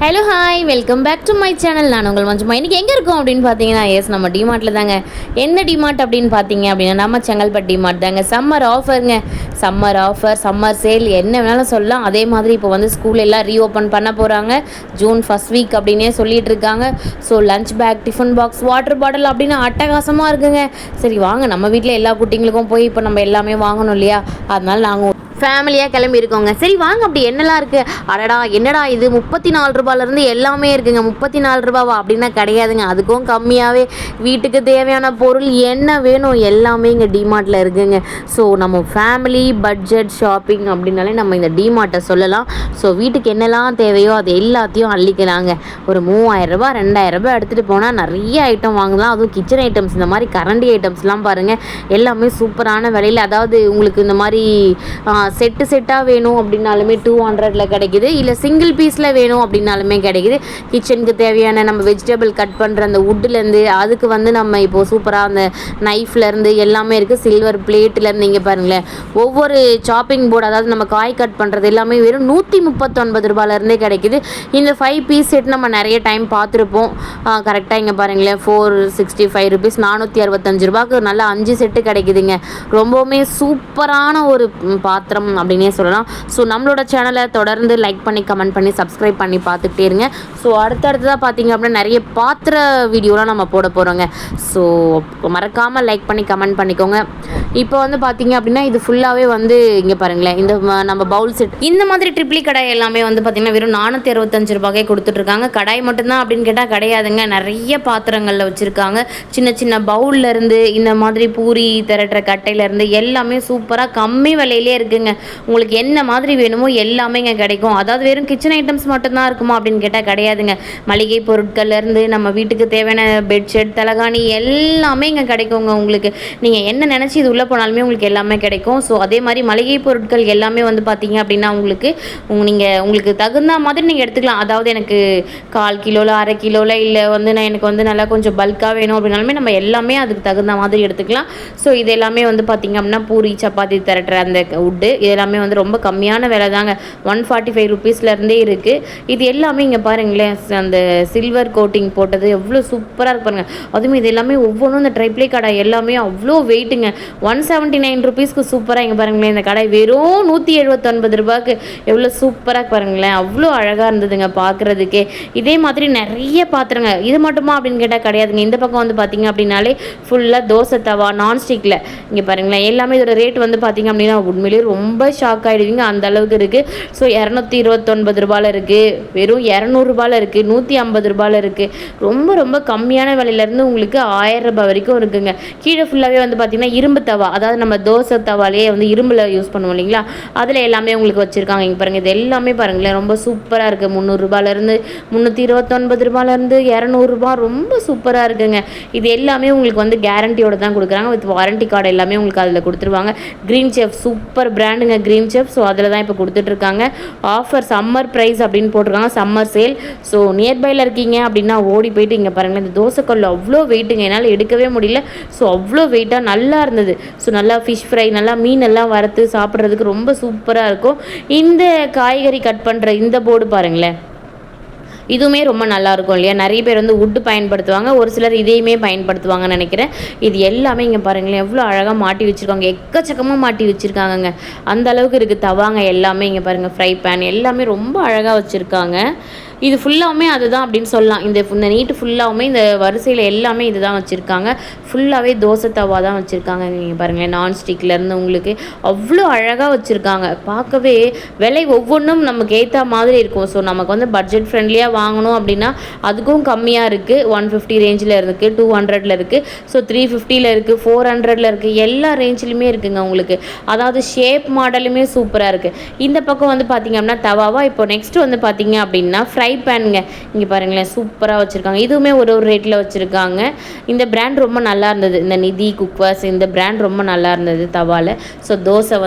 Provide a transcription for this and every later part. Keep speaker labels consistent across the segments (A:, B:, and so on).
A: Hello hi welcome back to my channel. நான் உங்கள் மஞ்சுமா. இன்றைக்கி எங்கே இருக்கோம் அப்படின்னு பார்த்தீங்கன்னா, எஸ் நம்ம டிமார்ட்டில் தாங்க. என்ன டிமார்ட் அப்படின்னு பார்த்தீங்க அப்படின்னா, நம்ம செங்கல்பட்டு டிமார்ட் தாங்க. சம்மர் ஆஃபருங்க, சம்மர் ஆஃபர், சம்மர் சேல் என்ன வேணாலும் சொல்லலாம். அதே மாதிரி இப்போ வந்து ஸ்கூல் எல்லாம் ரீஓப்பன் பண்ண போகிறாங்க. ஜூன் ஃபஸ்ட் வீக் அப்படின்னே சொல்லிட்டு இருக்காங்க. So lunch bag, tiffin box, water bottle அப்படின்னு அட்டகாசமாக இருக்குங்க. சரி வாங்க, நம்ம வீட்டில் எல்லா குட்டிங்களுக்கும் போய் இப்போ நம்ம எல்லாமே வாங்கணும் இல்லையா? அதனால நாங்கள் ஃபேமிலியாக கிளம்பி இருக்கோங்க. சரி வாங்க, அப்படி என்னெல்லாம் இருக்குது? அடடா என்னடா இது 34 ரூபாயிலேருந்து எல்லாமே இருக்குங்க. 34 ரூபாவா அப்படின்னா கிடையாதுங்க, அதுக்கும் கம்மியாகவே வீட்டுக்கு தேவையான பொருள் என்ன வேணும் எல்லாமே இங்கே டிமார்ட்டில் இருக்குங்க. ஸோ நம்ம ஃபேமிலி பட்ஜெட் ஷாப்பிங் அப்படின்னாலே நம்ம இந்த டிமார்ட்டை சொல்லலாம். ஸோ வீட்டுக்கு என்னெல்லாம் தேவையோ அது எல்லாத்தையும் அள்ளிக்கலாங்க. ஒரு 3000 ரூபா 2000 ரூபாய் எடுத்துகிட்டு போனால் நிறைய ஐட்டம் வாங்கலாம். அதுவும் கிச்சன் ஐட்டம்ஸ், இந்த மாதிரி கரண்டி ஐட்டம்ஸ்லாம் பாருங்கள், எல்லாமே சூப்பரான விலையில். அதாவது உங்களுக்கு இந்த மாதிரி செட்டாக வேணும் அப்படின்னாலுமே 200 கிடைக்குது, இல்லை சிங்கிள் பீஸில் வேணும் அப்படின்னாலுமே கிடைக்குது. கிச்சனுக்கு தேவையான நம்ம வெஜிடபிள் கட் பண்ணுற அந்த வுட்லேருந்து அதுக்கு வந்து நம்ம இப்போது சூப்பராக அந்த நைஃப்லேருந்து எல்லாமே இருக்குது. சில்வர் பிளேட்லேருந்து இங்கே பாருங்களேன், ஒவ்வொரு சாப்பிங் போர்டு, அதாவது நம்ம காய் கட் பண்ணுறது எல்லாமே வெறும் 139 ரூபாயிலேருந்தே கிடைக்குது. இந்த 5 பீஸ் செட் நம்ம நிறைய டைம் பார்த்துருப்போம். கரெக்டாக இங்கே பாருங்களேன், 465 ருபீஸ், 465 ரூபாய்க்கு நல்லா 5 செட்டு கிடைக்குதுங்க. ரொம்பவுமே சூப்பரான ஒரு பாத்திரம் அப்படின்னே சொல்லலாம். ஸோ நம்மளோட சேனலை தொடர்ந்து லைக் பண்ணி கமெண்ட் பண்ணி சப்ஸ்கிரைப் பண்ணி பார்த்துக்கிட்டே இருங்க. ஸோ அடுத்தடுத்ததாக பார்த்தீங்க அப்படின்னா நிறைய பாத்திர வீடியோலாம் நம்ம போட போகிறோங்க. ஸோ மறக்காமல் லைக் பண்ணி கமெண்ட் பண்ணிக்கோங்க. இப்போ வந்து பார்த்தீங்க அப்படின்னா இது ஃபுல்லாகவே வந்து இங்கே பாருங்களேன், இந்த நம்ம பவுல் செட், இந்த மாதிரி ட்ரிப்ளி கடாய் எல்லாமே வந்து பார்த்திங்கன்னா வெறும் 465 ரூபாய்க்கே கொடுத்துட்ருக்காங்க. கடாய் மட்டும்தான் அப்படின்னு கேட்டால் கிடையாதுங்க, நிறைய பாத்திரங்களில் வச்சுருக்காங்க. சின்ன சின்ன பவுல்லேருந்து இந்த மாதிரி பூரி திரட்டுற கட்டையிலேருந்து எல்லாமே சூப்பராக கம்மி விலையிலே இருக்குங்க. உங்களுக்கு என்ன மாதிரி வேணுமோ எல்லாமே இங்கே கிடைக்கும். அதாவது வெறும் கிச்சன் ஐட்டம்ஸ் மட்டும்தான் இருக்குமா அப்படின்னு கேட்டால் கிடையாதுங்க. மளிகை பொருட்கள்லேருந்து நம்ம வீட்டுக்கு தேவையான பெட்ஷீட், தலகாணி எல்லாமே இங்கே கிடைக்குங்க. உங்களுக்கு நீங்கள் என்ன நினச்சி இது உள்ளே போனாலுமே உங்களுக்கு எல்லாமே கிடைக்கும். ஸோ அதே மாதிரி மளிகை பொருட்கள் எல்லாமே வந்து பார்த்தீங்க அப்படின்னா உங்களுக்கு தகுந்த மாதிரி நீங்கள் எடுத்துக்கலாம். அதாவது எனக்கு 1/4 கிலோவில் 1/2 கிலோவில், இல்லை வந்து எனக்கு வந்து நல்லா கொஞ்சம் பல்காக வேணும் அப்படின்னாலுமே நம்ம எல்லாமே அதுக்கு தகுந்த மாதிரி எடுத்துக்கலாம். ஸோ இது எல்லாமே வந்து பார்த்திங்க அப்படின்னா பூரி சப்பாத்தி திரட்டுற அந்த வுட்டு இதெல்லாமே வந்து ரொம்ப கம்மியான விலை தாங்க. 145 ருபீஸ்லேருந்தே இருக்குது. இது எல்லாமே இங்கே பாருங்களேன், அந்த சில்வர் கோட்டிங் போட்டது எவ்வளோ சூப்பராக இருக்கு பாருங்கள். அதுவும் இது எல்லாமே ஒவ்வொன்றும் இந்த ட்ரைப்ளே கடை எல்லாமே அவ்வளோ வெயிட்டுங்க. 179 ருபீஸ்க்கு சூப்பராக இங்கே பாருங்களேன், இந்த கடை வெறும் 179 ரூபாய்க்கு எவ்வளோ சூப்பராக பாருங்களேன், அவ்வளோ அழகாக இருந்ததுங்க பார்க்குறதுக்கே. இதே மாதிரி நிறைய பாத்திரங்க. இது மட்டுமா அப்படின்னு கேட்டால் கிடையாதுங்க. இந்த பக்கம் வந்து பார்த்திங்க அப்படின்னாலே ஃபுல்லாக தோசை தவா நான்ஸ்டிக்கில் இங்கே பாருங்களேன், எல்லாமே இதோட ரேட் வந்து பார்த்திங்க அப்படின்னா உண்மையிலேயே ரொம்ப ஷாக் ஆகிடுவீங்க, அந்த அளவுக்கு இருக்குது. ஸோ 229 ரூபாயில் இருக்குது, வெறும் 200 ரூபாயில் இருக்குது, 150 ரூபாயில் இருக்குது. ரொம்ப ரொம்ப கம்மியான விலையிலேருந்து உங்களுக்கு 1000 ரூபாய் வரைக்கும் இருக்குங்க. கீழே ஃபுல்லாகவே வந்து பார்த்திங்கன்னா இரும்பு தவா, அதாவது நம்ம தோசை தவாலேயே வந்து இரும்பில் யூஸ் பண்ணுவோம் இல்லைங்களா, அதில் எல்லாமே உங்களுக்கு வச்சுருக்காங்க. இங்கே பாருங்கள், இது எல்லாமே பாருங்களேன் ரொம்ப சூப்பராக இருக்குது. 300 ரூபாயிலேருந்து 329 ரூபாயிலேருந்து 200 ரூபா, ரொம்ப சூப்பராக இருக்குங்க. இது எல்லாமே உங்களுக்கு வந்து கேரண்டியோடு தான் கொடுக்குறாங்க. வித் வாரண்டி கார்டு எல்லாமே உங்களுக்கு அதில் கொடுத்துருவாங்க. க்ரீன் செஃப் சூப்பர் பிராண்டுங்க, க்ரீன் செஃப். ஸோ அதில் தான் இப்போ கொடுத்துட்ருக்காங்க. ஆஃபர் சம்மர் ப்ரைஸ் அப்படின்னு போட்டிருக்காங்க, சம்மர் சேல். ஸோ நியர்பையில் இருக்கீங்க அப்படின்னா ஓடி போயிட்டு இங்கே பாருங்கள், இந்த தோசைக்கல் அவ்வளோ வெயிட்டுங்க, என்னால் எடுக்கவே முடியல. ஸோ அவ்வளோ வெயிட்டாக நல்லா இருந்தது. ஸோ நல்லா ஃபிஷ் ஃப்ரை, நல்லா மீன் எல்லாம் வறுத்து சாப்பிட்றதுக்கு ரொம்ப சூப்பராக இருக்கும். இந்த காய்கறி கட் பண்ணுற இந்த போர்டு பாருங்களேன், இதுவுமே ரொம்ப நல்லாயிருக்கும் இல்லையா. நிறைய பேர் வந்து வுட்டு பயன்படுத்துவாங்க, ஒரு சிலர் இதையுமே பயன்படுத்துவாங்கன்னு நினைக்கிறேன். இது எல்லாமே இங்கே பாருங்களேன் எவ்வளோ அழகாக மாட்டி வச்சுருக்காங்க, எக்கச்சக்கமாக மாட்டி வச்சுருக்காங்கங்க. அந்த அளவுக்கு இருக்குது தவாங்க எல்லாமே. இங்கே பாருங்கள், ஃப்ரை பேன் எல்லாமே ரொம்ப அழகாக வச்சுருக்காங்க. இது ஃபுல்லாகவுமே அதுதான் அப்படின்னு சொல்லலாம். இந்த நீட்டு ஃபுல்லாகவுமே இந்த வரிசையில் எல்லாமே இது தான் வச்சுருக்காங்க. ஃபுல்லாகவே தோசை தவா தான் வச்சுருக்காங்க. நீங்கள் பாருங்களேன், நான்ஸ்டிக்லேருந்து உங்களுக்கு அவ்வளோ அழகாக வச்சுருக்காங்க. பார்க்கவே விலை ஒவ்வொன்றும் நமக்கு ஏற்ற மாதிரி இருக்கும். ஸோ நமக்கு வந்து பட்ஜெட் ஃப்ரெண்ட்லியாக வாங்கணும் அப்படின்னா அதுக்கும் கம்மியாக இருக்குது. 150 ரேஞ்சில் இருக்குது, 200 இருக்குது, ஸோ 350 இருக்குது, 400 இருக்குது, எல்லா ரேஞ்சிலுமே இருக்குங்க உங்களுக்கு. அதாவது ஷேப் மாடலுமே சூப்பராக இருக்குது. இந்த பக்கம் வந்து பார்த்திங்க அப்படின்னா தவாவா. இப்போ நெக்ஸ்ட்டு வந்து பார்த்திங்க அப்படின்னா ஃப்ரை பேனுங்க. இங்கே பாருங்களேன் சூப்பராக வச்சுருக்காங்க. இதுவுமே ஒரு ரேட்டில் வச்சுருக்காங்க. இந்த பிராண்ட் ரொம்ப நல்லா இருந்தது, இந்த நிதி குக்வர்ஸ் இந்த பிராண்ட் ரொம்ப நல்லா இருந்தது தவாவில். ஸோ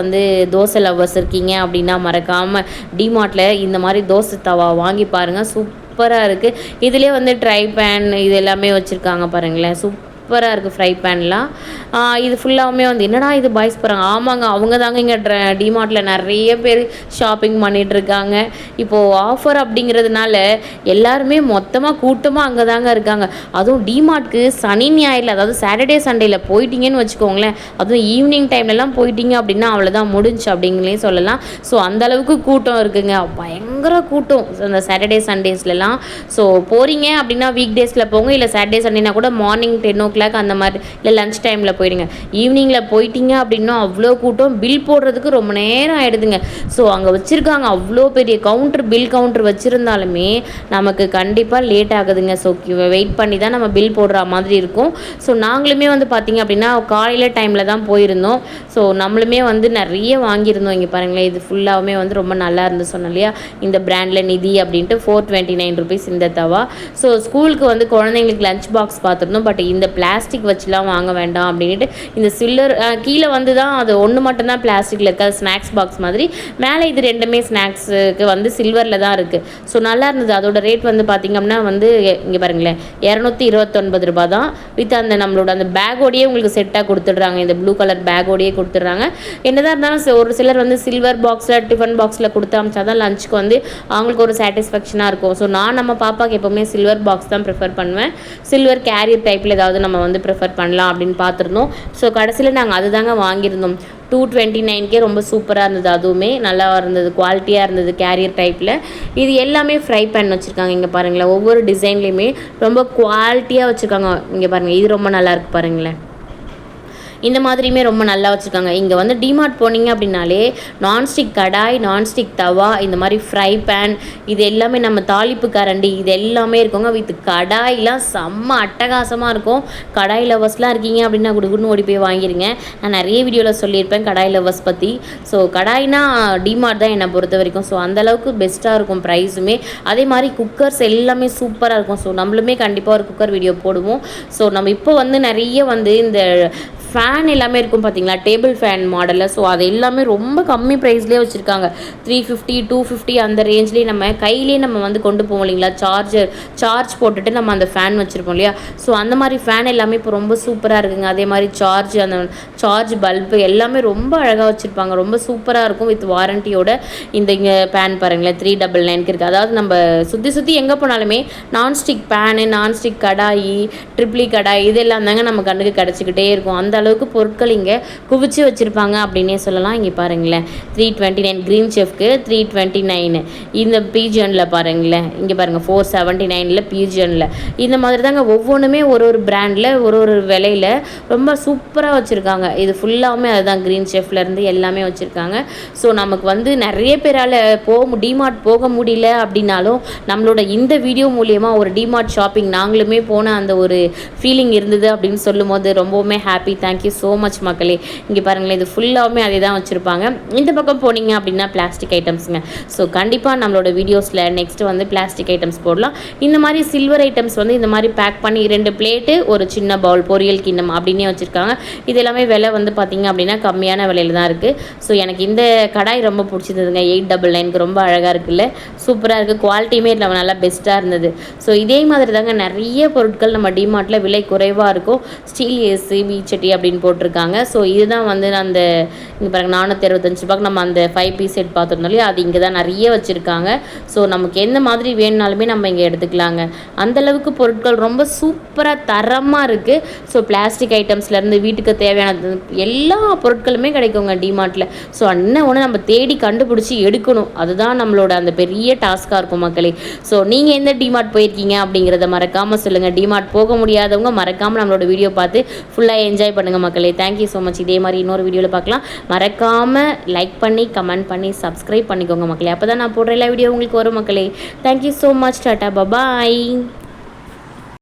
A: தோசை லவ்வர்ஸ் இருக்கீங்க அப்படின்னா மறக்காமல் டிமார்ட்டில் இந்த மாதிரி தோசை தவா வாங்கி பாருங்கள், சூப்பராக இருக்குது. இதிலே வந்து ட்ரை பேன் இது எல்லாமே வச்சுருக்காங்க பாருங்களேன், சூப்பராக சூப்பராக இருக்குது ஃப்ரை பேன்லாம். இது ஃபுல்லாகவுமே வந்து என்னடா இது பாய்ஸ் போகிறாங்க, ஆமாங்க அவங்க தாங்க இங்கே டிமார்ட்டில் நிறைய பேர் ஷாப்பிங் பண்ணிகிட்ருக்காங்க. இப்போது ஆஃபர் அப்படிங்கிறதுனால எல்லாருமே மொத்தமாக கூட்டமாக அங்கே தாங்க இருக்காங்க. அதுவும் டிமார்ட்க்கு சனி ஞாயிறில், அதாவது சாட்டர்டே சண்டேயில் போயிட்டீங்கன்னு வச்சுக்கோங்களேன், அதுவும் ஈவினிங் டைம்லலாம் போயிட்டீங்க அப்படின்னா அவ்வளோதான் முடிஞ்சு அப்படிங்களே சொல்லலாம். ஸோ அந்தளவுக்கு கூட்டம் இருக்குங்க, பயங்கர கூட்டம் அந்த சாட்டர்டே சண்டேஸ்லலாம். ஸோ போகிறீங்க அப்படின்னா வீக் டேஸில் போங்க, இல்லை சாட்டர்டே சண்டேனா கூட மார்னிங் 10 o'clock அந்த மாதிரி, இல்லை லஞ்ச் டைமில் போயிடுங்க. ஈவினிங்கில் போயிட்டீங்க அப்படின்னா அவ்வளோ கூட்டம், பில் போடுறதுக்கு ரொம்ப நேரம் ஆகிடுதுங்க. ஸோ அங்கே வச்சுருக்காங்க அவ்வளோ பெரிய கவுண்டர், பில் கவுண்டர் வச்சுருந்தாலுமே நமக்கு கண்டிப்பாக லேட் ஆகுதுங்க. ஸோ வெயிட் பண்ணி தான் நம்ம பில் போடுற மாதிரி இருக்கும். ஸோ நாங்களுமே வந்து பார்த்திங்க அப்படின்னா காலையில் டைமில் தான் போயிருந்தோம். ஸோ நம்மளுமே வந்து நிறைய வாங்கியிருந்தோம். இங்கே பாருங்களேன், இது ஃபுல்லாகவுமே வந்து ரொம்ப நல்லா இருந்து சொன்னோம் இல்லையா, இந்த பிராண்டில் நிதி அப்படின்ட்டு 429 rupees இந்த தவா. ஸோ ஸ்கூலுக்கு வந்து குழந்தைங்களுக்கு லஞ்ச் பாக்ஸ் பார்த்துருந்தோம். பட் இந்த பிளாஸ்டிக் வச்சுலாம் வாங்க வேண்டாம் அப்படின்ட்டு இந்த சில்லர் கீழே வந்து தான் அது ஒன்று மட்டும்தான் பிளாஸ்டிக்கில் இருக்காது, ஸ்நாக்ஸ் பாக்ஸ் மாதிரி. மேலே இது ரெண்டுமே ஸ்நாக்ஸுக்கு வந்து சில்வரில் தான் இருக்குது. ஸோ நல்லா இருந்தது. அதோட ரேட் வந்து பார்த்திங்க அப்படின்னா வந்து இங்கே பாருங்களேன் 229 ரூபா தான். வித் அந்த நம்மளோட அந்த பேக்கோடையே உங்களுக்கு செட்டாக கொடுத்துட்றாங்க, இந்த ப்ளூ கலர் பேக்கோடையே கொடுத்துட்றாங்க. என்னதான் இருந்தாலும் ஒரு சிலர் வந்து சில்வர் பாக்ஸில் டிஃபன் பாக்ஸில் கொடுத்து அமிச்சா தான் லஞ்சுக்கு வந்து அவங்களுக்கு ஒரு சாட்டிஸ்ஃபேக்ஷனாக இருக்கும். ஸோ நான் நம்ம பாப்பாவுக்கு எப்போவுமே சில்வர் பாக்ஸ் தான் ப்ரிஃபர் பண்ணுவேன். சில்வர் கேரியர் டைப்பில் ஏதாவது நம்ம வந்து ப்ரிஃபர் பண்ணலாம் அப்படின்னு பார்த்துருந்தோம். ஸோ கடைசியில் நாங்கள் அது தாங்க வாங்கியிருந்தோம். 229 ரொம்ப சூப்பராக இருந்தது, அதுவுமே நல்லா இருந்தது, குவாலிட்டியாக இருந்தது கேரியர் டைப்பில். இது எல்லாமே ஃப்ரை பேன் வச்சுருக்காங்க. இங்கே பாருங்களேன், ஒவ்வொரு டிசைன்லேயுமே ரொம்ப குவாலிட்டியாக வச்சுருக்காங்க. இங்கே பாருங்கள், இது ரொம்ப நல்லா இருக்குது பாருங்களேன். இந்த மாதிரியுமே ரொம்ப நல்லா வச்சுருக்காங்க. இங்கே வந்து டிமார்ட் போனீங்க அப்படின்னாலே நான்ஸ்டிக் கடாய், நான்ஸ்டிக் தவா, இந்த மாதிரி ஃப்ரை பேன், இது எல்லாமே நம்ம தாளிப்பு கரண்டி, இது எல்லாமே இருக்குங்க. வித் கடாயெலாம் செம்ம அட்டகாசமாக இருக்கும். கடாய் லவர்ஸ்லாம் இருக்கீங்க அப்படின்னா குடுகுன்னு ஓடி போய் வாங்கிடுங்க. நான் நிறைய வீடியோவில் சொல்லியிருப்பேன் கடாய் லவர்ஸ் பற்றி. ஸோ கடாய்னா டிமார்ட் தான் என்னை பொறுத்த வரைக்கும். ஸோ அந்தளவுக்கு பெஸ்ட்டாக இருக்கும் ப்ரைஸுமே. அதே மாதிரி குக்கர்ஸ் எல்லாமே சூப்பராக இருக்கும். ஸோ நம்மளுமே கண்டிப்பாக ஒரு குக்கர் வீடியோ போடுவோம். ஸோ நம்ம இப்போ வந்து நிறைய வந்து இந்த ஃபேன் எல்லாமே இருக்கும் பார்த்தீங்களா, டேபிள் ஃபேன் மாடலில். ஸோ அது எல்லாமே ரொம்ப கம்மி ப்ரைஸ்லேயே வச்சுருக்காங்க. 350 250 அந்த ரேஞ்ச்லேயே நம்ம கையிலே நம்ம வந்து கொண்டு போவோம் இல்லைங்களா, சார்ஜ் போட்டுட்டு நம்ம அந்த ஃபேன் வச்சுருப்போம் இல்லையா. ஸோ அந்த மாதிரி ஃபேன் எல்லாமே இப்போ ரொம்ப சூப்பராக இருக்குங்க. அதே மாதிரி அந்த சார்ஜ் பல்பு எல்லாமே ரொம்ப அழகாக வச்சுருப்பாங்க, ரொம்ப சூப்பராக இருக்கும் வித் வாரண்டியோட. இங்கே பேன் பாருங்களேன் 399 இருக்குது. அதாவது நம்ம சுற்றி எங்கே போனாலுமே நான்ஸ்டிக் பேனு, நான்ஸ்டிக் கடாயி, ட்ரிப்ளி கடாய், இதெல்லாம் தாங்க நம்ம கண்ணுக்கு கிடச்சிக்கிட்டே இருக்கும். அந்த அளவுக்கு பொருட்கள் இங்கே குவிச்சு வச்சுருப்பாங்க அப்படின்னே சொல்லலாம். இங்கே பாருங்களேன் 329 க்ரீன் செஃப்க்கு 329. இந்த பீஜனில் பாருங்களேன், இங்கே பாருங்கள் 479 பீஜனில். இந்த மாதிரி தாங்க ஒவ்வொன்றுமே ஒரு பிராண்டில் ஒரு விலையில் ரொம்ப சூப்பராக வச்சுருக்காங்க. இது ஃபுல்லாகவுமே அதுதான், க்ரீன் செஃப்லேருந்து எல்லாமே வச்சுருக்காங்க. ஸோ நமக்கு வந்து நிறைய பேரால் டிமார்ட் போக முடியல அப்படின்னாலும் நம்மளோட இந்த வீடியோ மூலியமாக ஒரு டிமார்ட் ஷாப்பிங் நாங்களுமே போன அந்த ஒரு ஃபீலிங் இருந்தது அப்படின்னு சொல்லும் போது ரொம்பவுமே ஹாப்பி. தேங்க்யூ ஸோ மச் மக்களே. இங்கே பாருங்களேன், இது ஃபுல்லாகவுமே அதே தான் வச்சுருப்பாங்க. இந்த பக்கம் போனீங்க அப்படின்னா பிளாஸ்டிக் ஐட்டம்ஸுங்க. ஸோ கண்டிப்பாக நம்மளோட வீடியோஸில் நெக்ஸ்ட்டு வந்து பிளாஸ்டிக் ஐட்டம்ஸ் போடலாம். இந்த மாதிரி சில்வர் ஐட்டம்ஸ் வந்து இந்த மாதிரி பேக் பண்ணி 2 பிளேட்டு ஒரு சின்ன பவுல் பொரியல் கிண்ணம் அப்படின்னே வச்சுருக்காங்க. இது எல்லாமே விலை வந்து பார்த்திங்க அப்படின்னா கம்மியான விலையில் தான் இருக்குது. ஸோ எனக்கு இந்த கடாய் ரொம்ப பிடிச்சிருந்ததுங்க. 899 ரொம்ப அழகாக இருக்குல்ல, சூப்பராக இருக்குது. குவாலிட்டியுமே நம்ம நல்லா பெஸ்ட்டாக இருந்தது. ஸோ இதே மாதிரி தாங்க நிறைய பொருட்கள் நம்ம டிமார்ட்டில் விலை குறைவாக இருக்கும். ஸ்டீல் ஏசி சட்டி அப்படின்னு போட்டிருக்காங்க. ஸோ இதுதான் வந்து அந்த இங்கே பாருங்கள் 465 ரூபாய்க்கு நம்ம அந்த 5 பீஸ் செட் பார்த்துருந்தோம் இல்லையா, அது இங்கே தான் நிறைய வச்சுருக்காங்க. ஸோ நமக்கு எந்த மாதிரி வேணுனாலுமே நம்ம இங்கே எடுத்துக்கலாங்க. அந்தளவுக்கு பொருட்கள் ரொம்ப சூப்பராக தரமாக இருக்குது. ஸோ பிளாஸ்டிக் ஐட்டம்ஸ்லேருந்து வீட்டுக்கு தேவையான எல்லா பொருட்களுமே கிடைக்குங்க டிமார்ட்டில். ஸோ ஒன்று நம்ம தேடி கண்டுபிடிச்சி எடுக்கணும், அதுதான் நம்மளோட அந்த பெரிய டாஸ்காக இருக்கும் மக்களே. ஸோ நீங்கள் எந்த டிமார்ட் போயிருக்கீங்க அப்படிங்கிறத மறக்காமல் சொல்லுங்கள். டிமார்ட் போக முடியாதவங்க மறக்காமல் நம்மளோட வீடியோ பார்த்து ஃபுல்லாக என்ஜாய் பண்ணுங்கள் மக்களே. Thank you so much. இதே மாதிரி இன்னொரு வீடியோவில் பார்க்கலாம். மறக்காமல் லைக் பண்ணி கமெண்ட் பண்ணி சப்ஸ்கிரைப் பண்ணிக்கோங்க மக்களே. அப்போ தான் நான் போடுற எல்லா வீடியோ உங்களுக்கு வரும் மக்களே. Thank you so much. டாட்டா, பாய்.